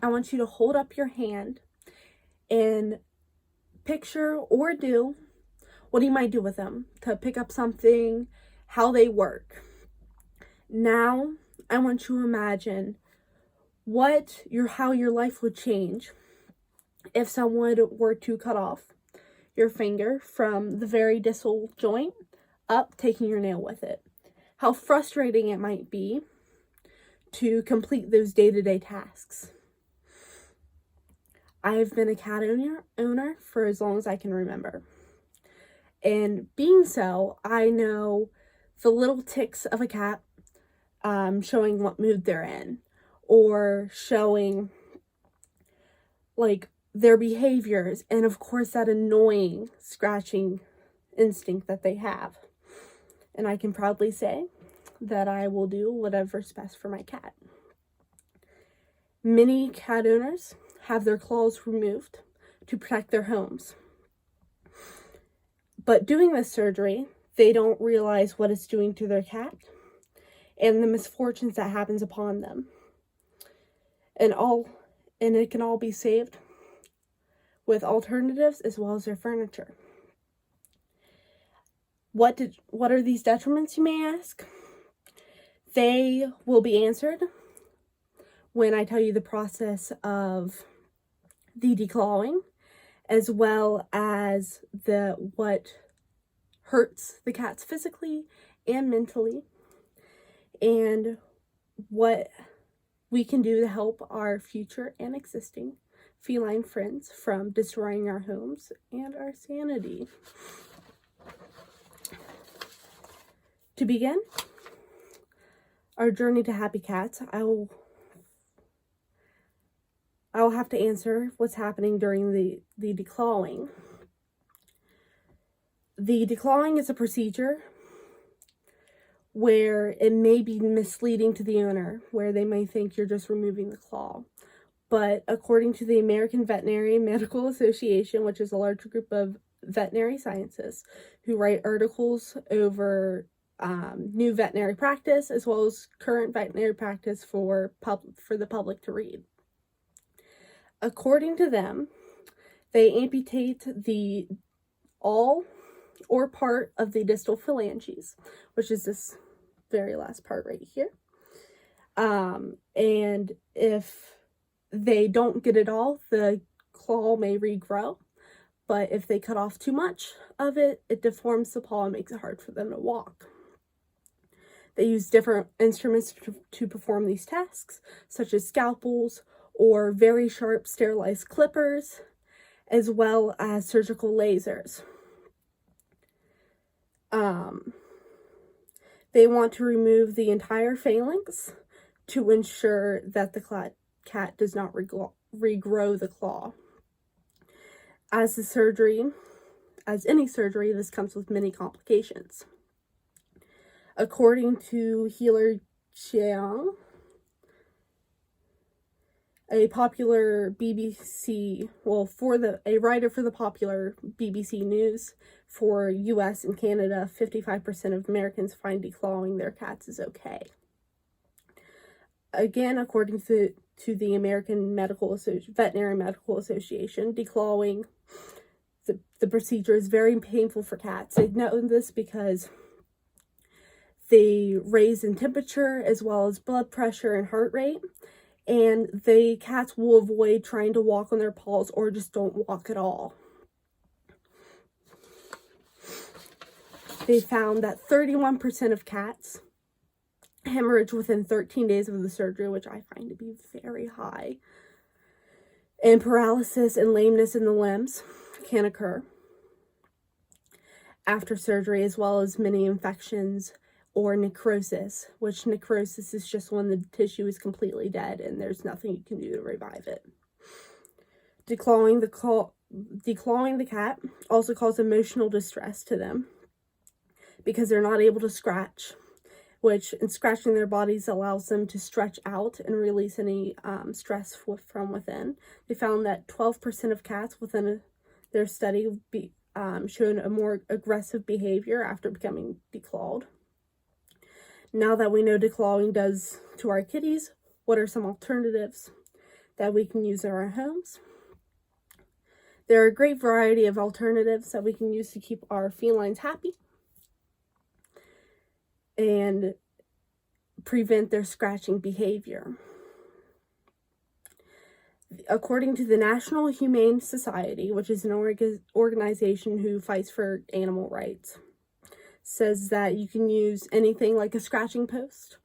I want you to hold up your hand and picture or do what you might do with them to pick up something, how they work. Now, I want you to imagine how your life would change if someone were to cut off your finger from the very distal joint up, taking your nail with it. How frustrating it might be to complete those day-to-day tasks. I've been a cat owner for as long as I can remember. And being so, I know the little ticks of a cat showing what mood they're in, or showing like their behaviors, and of course that annoying scratching instinct that they have. And I can proudly say that I will do whatever's best for my cat. Many cat owners have their claws removed to protect their homes. But doing this surgery, they don't realize what it's doing to their cat and the misfortunes that happens upon them. And it can all be saved with alternatives as well as their furniture. What are these detriments, you may ask? They will be answered when I tell you the process of the declawing, as well as what hurts the cats physically and mentally, and what we can do to help our future and existing feline friends from destroying our homes and our sanity. To begin our journey to happy cats, I will have to answer what's happening during the declawing. The declawing is a procedure where it may be misleading to the owner, where they may think you're just removing the claw. But according to the American Veterinary Medical Association, which is a large group of veterinary scientists who write articles over new veterinary practice as well as current veterinary practice for the public to read. According to them, they amputate all or part of the distal phalanges, which is this very last part right here. And if they don't get it all, the claw may regrow. But if they cut off too much of it, it deforms the paw and makes it hard for them to walk. They use different instruments to perform these tasks, such as scalpels or very sharp sterilized clippers, as well as surgical lasers. They want to remove the entire phalanx to ensure that the cat does not regrow the claw. As any surgery, this comes with many complications. According to Healer Chiang, a popular a writer for the popular BBC News for US and Canada, 55% of Americans find declawing their cats is okay. Again, according to the American Veterinary Medical Association, declawing, the procedure is very painful for cats. They know this because they raise in temperature as well as blood pressure and heart rate, and the cats will avoid trying to walk on their paws or just don't walk at all. They found that 31% of cats hemorrhage within 13 days of the surgery, which I find to be very high. And paralysis and lameness in the limbs can occur after surgery, as well as many infections or necrosis, which necrosis is just when the tissue is completely dead and there's nothing you can do to revive it. Declawing the cat also causes emotional distress to them because they're not able to scratch, which in scratching their bodies allows them to stretch out and release any stress from within. They found that 12% of cats within their study showed a more aggressive behavior after becoming declawed. Now that we know declawing does to our kitties, what are some alternatives? that we can use in our homes. There are a great variety of alternatives that we can use to keep our felines happy and prevent their scratching behavior. According to the National Humane Society, which is an organization who fights for animal rights, says that you can use anything like a scratching post,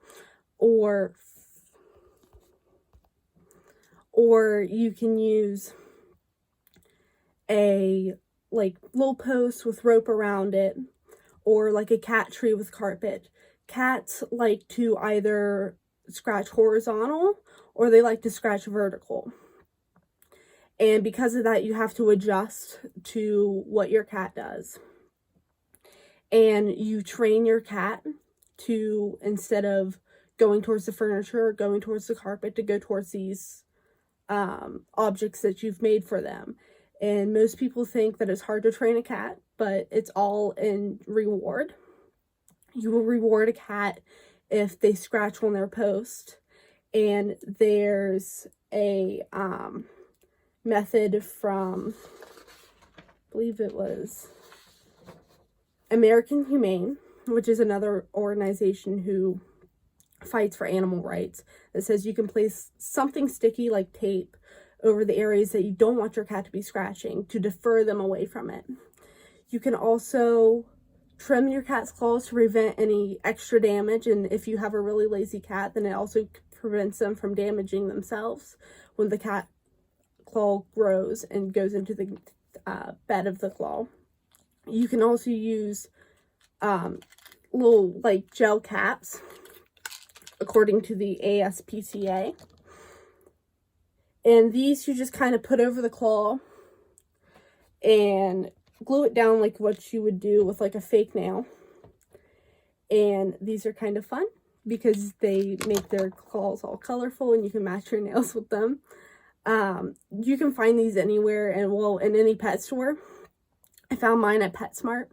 or you can use a like little post with rope around it, or like a cat tree with carpet. Cats like to either scratch horizontal or they like to scratch vertical. And because of that, you have to adjust to what your cat does. And you train your cat to, instead of going towards the furniture or going towards the carpet, to go towards these objects that you've made for them. And most people think that it's hard to train a cat, but it's all in reward. You will reward a cat if they scratch on their post. And there's a method from, I believe it was American Humane, which is another organization who fights for animal rights, that says you can place something sticky like tape over the areas that you don't want your cat to be scratching to deter them away from it. You can also trim your cat's claws to prevent any extra damage, and if you have a really lazy cat, then it also prevents them from damaging themselves when the cat claw grows and goes into the bed of the claw. You can also use little like gel caps, according to the ASPCA. And these you just kind of put over the claw and glue it down like what you would do with like a fake nail. And these are kind of fun because they make their claws all colorful and you can match your nails with them. You can find these anywhere, and well, in any pet store. I found mine at PetSmart,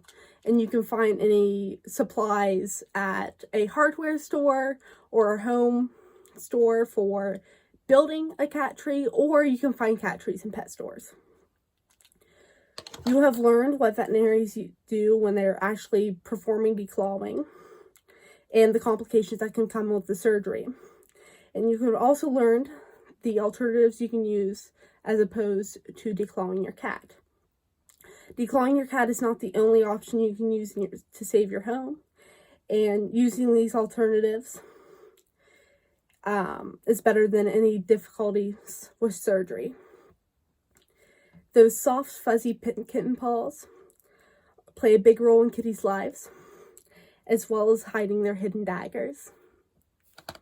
and you can find any supplies at a hardware store or a home store for building a cat tree, or you can find cat trees in pet stores. You have learned what veterinarians do when they're actually performing declawing and the complications that can come with the surgery. And you have also learned the alternatives you can use as opposed to declawing your cat. Declawing your cat is not the only option you can use to save your home, and using these alternatives is better than any difficulties with surgery. Those soft, fuzzy kitten paws play a big role in kitties' lives, as well as hiding their hidden daggers.